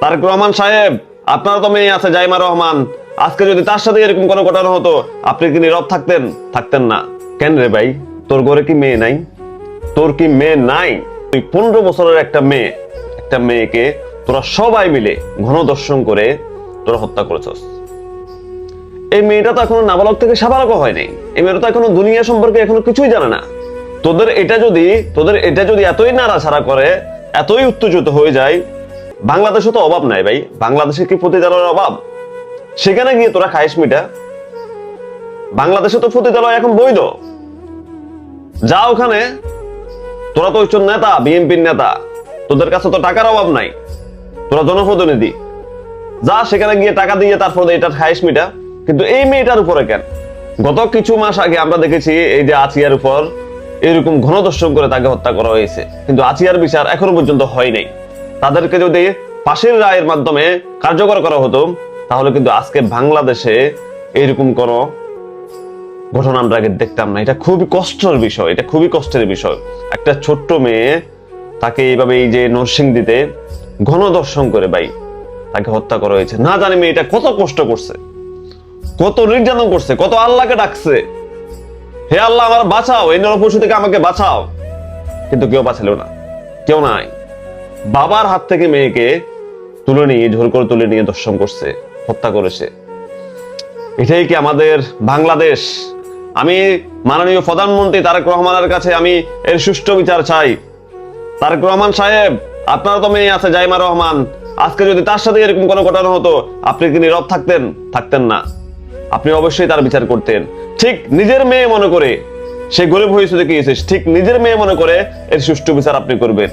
তারেক রহমান সাহেব, আপনার তো মেয়ে আছে জাইমা রহমান, আজকে যদি তার সাথে এরকম কোনো ঘটনা হতো আপনি কি নীরব থাকতেন? থাকতেন না। কেন রে ভাই, তোর ঘরে কি মেয়ে নাই? তোর কি মেয়ে নাই? তুই 15 বছরের একটা মেয়েকে তোরা সবাই মিলে গণধর্ষণ করে তোরা হত্যা করেছস। এই মেয়েটা তো এখনো নাবালক থেকে সাবালকও হয়নি। এই মেয়েটা তো এখনো দুনিয়া সম্পর্কে এখনো কিছুই জানে না। তোদের এটা যদি এতই নাড়াছাড়া করে, এতই উত্তেজিত হয়ে যায়, বাংলাদেশে তো অভাব নাই ভাই। বাংলাদেশে কি পতিতালয়ের অভাব? সেখানে গিয়ে তোরা খাইস মিটা। বাংলাদেশে তো পতিতালয় এখন বৈধ। যা ওখানে, তোরা তো হচ্ছ নেতা, বিএনপির নেতা, তোদের কাছে তো টাকার অভাব নাই, তোরা জনপ্রতিনিধি। যা সেখানে গিয়ে টাকা দিয়ে তারপর এটা খাইস মিটা। কিন্তু এই মেয়েটার উপরে কেন? গত কিছু মাস আগে আমরা দেখেছি এই যে আচিয়ার উপর এরকম গণধর্ষণ করে তাকে হত্যা করা হয়েছে, কিন্তু আচিয়ার বিচার এখনো পর্যন্ত হয় নাই। তাদেরকে যদি ফাঁসির রায়ের মাধ্যমে কার্যকর করা হতো তাহলে কিন্তু আজকে বাংলাদেশে এইরকম কোনো ঘটনা আমরা আগে দেখতাম না। এটা খুবই কষ্টের বিষয়, এটা খুবই কষ্টের বিষয়। একটা ছোট্ট মেয়ে, তাকে এইভাবে এই যে নরসিংদীতে গণধর্ষণ করে ভাই তাকে হত্যা করা হয়েছে। না জানি মেয়েটা কত কষ্ট করছে, কত নির্যাতন করছে, কত আল্লাহকে ডাকছে, হে আল্লাহ আমার বাঁচাও, এই নরপশু থেকে আমাকে বাঁচাও। কিন্তু কেউ বাঁচালো না, কেউ নাই। বাবার হাত থেকে মেয়েকে তুলে নিয়ে, জোর করে তুলে নিয়ে ধর্ষণ করছে, হত্যা করেছে। এটাই কি আমাদের বাংলাদেশ? আমি মাননীয় প্রধানমন্ত্রী তারেক রহমানের কাছে আমি এর সুষ্ঠু বিচার চাই। তারেক রহমান সাহেব, আপনার তো মেয়ে আছে জাইমা রহমান, আজকে যদি তার সাথে এরকম কোনো ঘটনা হতো আপনি কি নীরব থাকতেন? থাকতেন না। আপনি অবশ্যই তার বিচার করতেন। ঠিক নিজের মেয়ে মনে করে, সে গরিব হয়েছে দেখিয়েছে, ঠিক নিজের মেয়ে মনে করে এর সুষ্ঠু বিচার আপনি করবেন।